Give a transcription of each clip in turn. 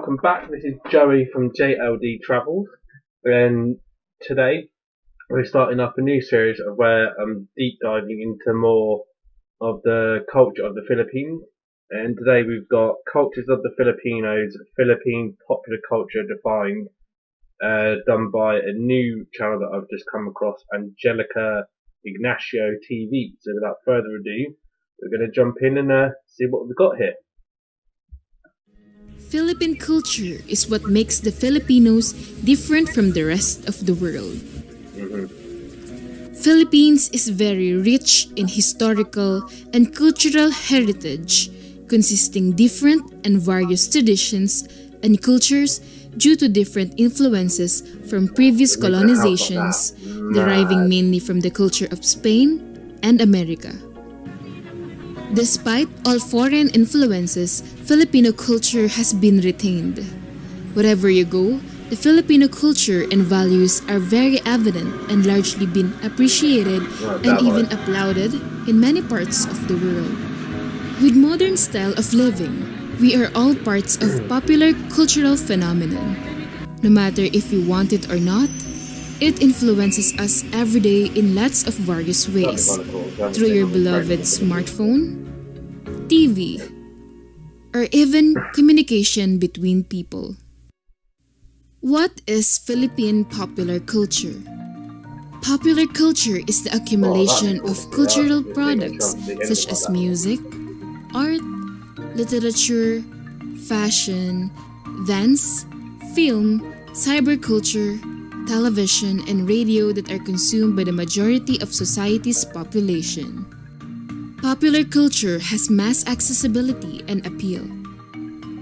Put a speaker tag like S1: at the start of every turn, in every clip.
S1: welcome back. This is Joey from JLD Travels, and today we're starting up a new series of where I'm deep diving into more of the culture of the Philippines. And today we've got Cultures of the Filipinos, Philippine Popular Culture Defined, done by a new channel that I've just come across, Angelica Ignacio TV. So without further ado, we're going to jump in and see what we've got here.
S2: Philippine culture is what makes the Filipinos different from the rest of the world. Philippines is very rich in historical and cultural heritage, consisting different and various traditions and cultures due to different influences from previous colonizations, deriving mainly from the culture of Spain and America. Despite all foreign influences, Filipino culture has been retained. Wherever you go, the Filipino culture and values are very evident and largely been appreciated and even applauded in many parts of the world. With modern style of living, we are all parts of popular cultural phenomenon. No matter if we want it or not, it influences us every day in lots of various ways, through your beloved smartphone, TV, or even communication between people. What is Philippine popular culture? Popular culture is the accumulation of cultural products such as music, art, literature, fashion, dance, film, cyberculture, television, and radio that are consumed by the majority of society's population. Popular culture has mass accessibility and appeal.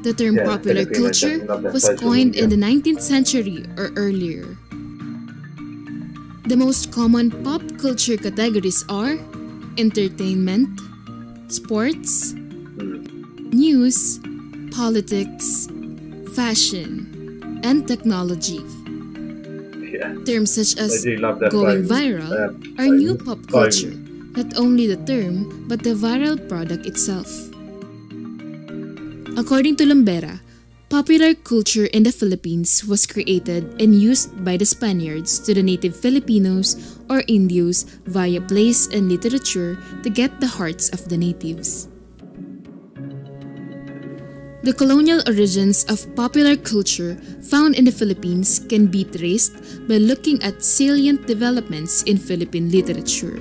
S2: The term popular culture was coined in the 19th century or earlier. The most common pop culture categories are entertainment, sports, news, politics, fashion, and technology. Terms such as going viral are new pop culture, not only the term but the viral product itself. According to Lumbera, popular culture in the Philippines was created and used by the Spaniards to the native Filipinos or Indios via plays and literature to get the hearts of the natives. The colonial origins of popular culture found in the Philippines can be traced by looking at salient developments in Philippine literature.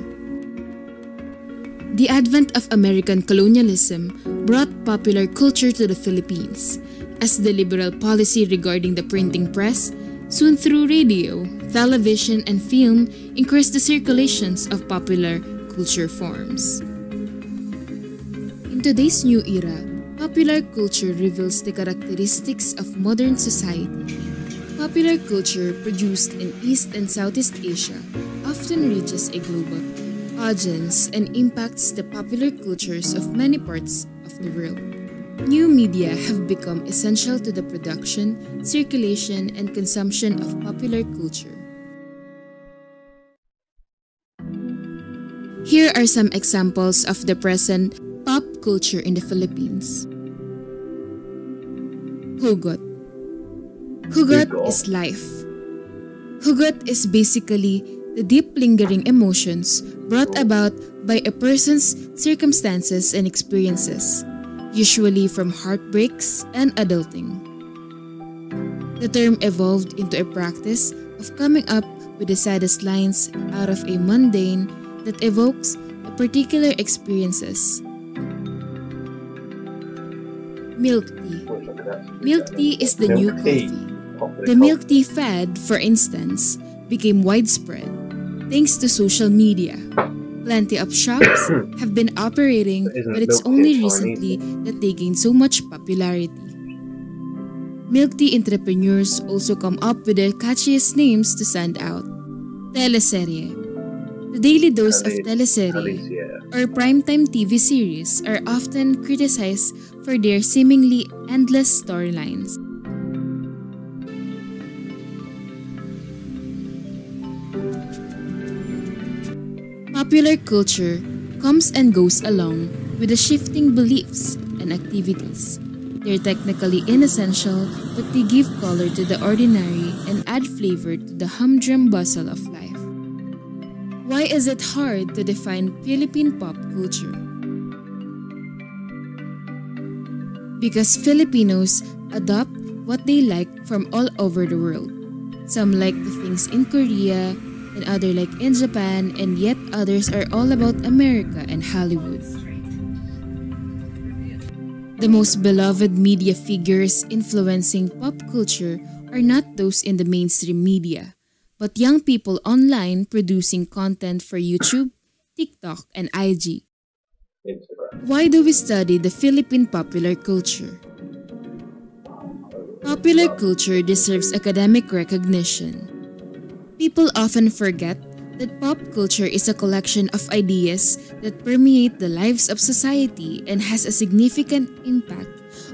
S2: The advent of American colonialism brought popular culture to the Philippines, as the liberal policy regarding the printing press, soon through radio, television, and film, increased the circulations of popular culture forms. In today's new era, popular culture reveals the characteristics of modern society. Popular culture produced in East and Southeast Asia often reaches a global audience and impacts the popular cultures of many parts of the world. New media have become essential to the production, circulation, and consumption of popular culture. Here are some examples of the present pop culture in the Philippines. Hugot. Hugot is life. Hugot is basically the deep lingering emotions brought about by a person's circumstances and experiences, usually from heartbreaks and adulting. The term evolved into a practice of coming up with the saddest lines out of a mundane that evokes a particular experiences. Milk tea. Milk tea is the new coffee. The milk tea fad, for instance, became widespread thanks to social media. Plenty of shops have been operating, but it's only recently that they gained so much popularity. Milk tea entrepreneurs also come up with the catchiest names to stand out. Teleserye. The daily dose of teleserye, or primetime TV series, are often criticized for their seemingly endless storylines. Popular culture comes and goes along with the shifting beliefs and activities. They're technically inessential, but they give color to the ordinary and add flavor to the humdrum bustle of life. Why is it hard to define Philippine pop culture? Because Filipinos adopt what they like from all over the world. Some like the things in Korea, and others like in Japan, and yet others are all about America and Hollywood. The most beloved media figures influencing pop culture are not those in the mainstream media, but young people online producing content for YouTube, TikTok, and IG.
S1: Instagram.
S2: Why do we study the Philippine popular culture? Popular culture deserves academic recognition. People often forget that pop culture is a collection of ideas that permeate the lives of society and has a significant impact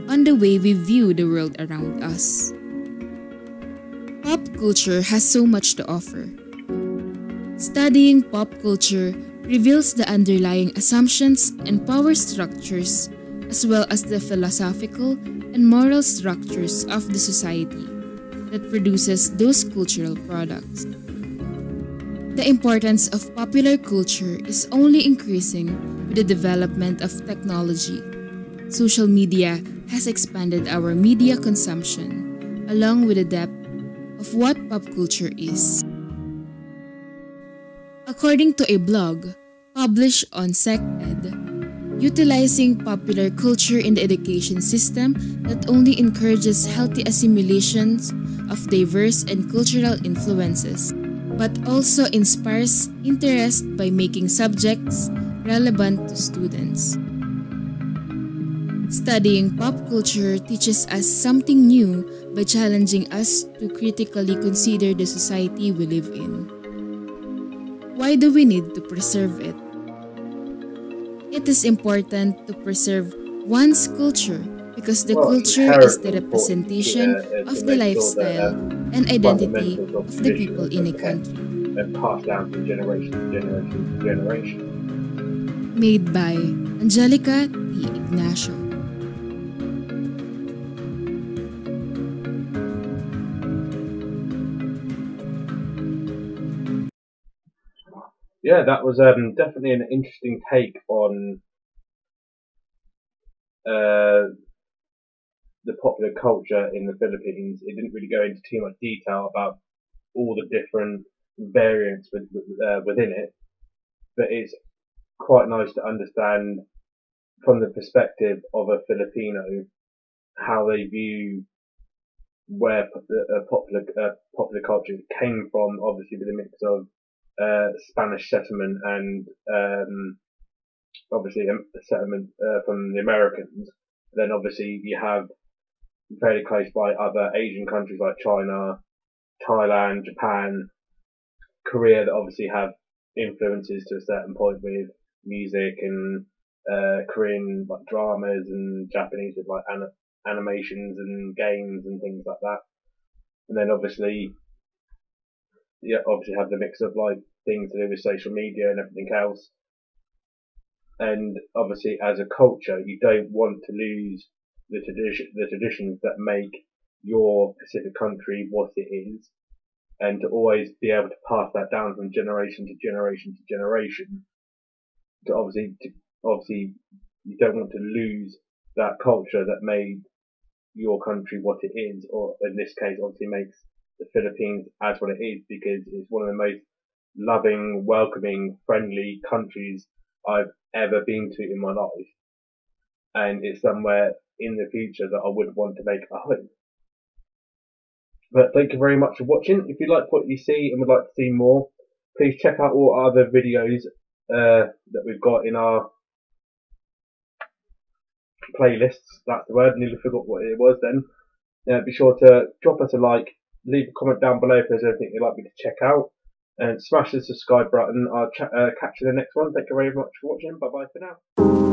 S2: on the way we view the world around us. Pop culture has so much to offer. Studying pop culture reveals the underlying assumptions and power structures, as well as the philosophical and moral structures of the society that produces those cultural products. The importance of popular culture is only increasing with the development of technology. Social media has expanded our media consumption, along with the depth of what pop culture is. According to a blog published on SecEd, utilizing popular culture in the education system not only encourages healthy assimilations of diverse and cultural influences, but also inspires interest by making subjects relevant to students. Studying pop culture teaches us something new by challenging us to critically consider the society we live in. Why do we need to preserve it? It is important to preserve one's culture because the culture is the representation of the lifestyle and identity of the people in a country.
S1: And passed down from generation to generation to generation.
S2: Made by Angelica T. Ignacio.
S1: Yeah, that was definitely an interesting take on the popular culture in the Philippines. It didn't really go into too much detail about all the different variants within it, but it's quite nice to understand from the perspective of a Filipino how they view where popular culture came from. Obviously, with a mix of Spanish settlement and obviously a settlement from the Americans. Then obviously you have fairly close by other Asian countries like China, Thailand, Japan, Korea that obviously have influences to a certain point with music and Korean like dramas and Japanese with like animations and games and things like that. And then obviously have the mix of like things to do with social media and everything else. And obviously as a culture, you don't want to lose the traditions that make your specific country what it is, and to always be able to pass that down from generation to generation to generation. Obviously you don't want to lose that culture that made your country what it is, or in this case obviously makes the Philippines as what it is, because it's one of the most loving, welcoming, friendly countries I've ever been to in my life, and it's somewhere in the future that I would want to make a home. But thank you very much for watching. If you like what you see and would like to see more, please check out all our other videos that we've got in our playlists. That's the word. Nearly forgot what it was then. Be sure to drop us a like, leave a comment down below if there's anything you'd like me to check out, and smash the subscribe button. I'll catch you in the next one. Thank you very much for watching. Bye bye for now.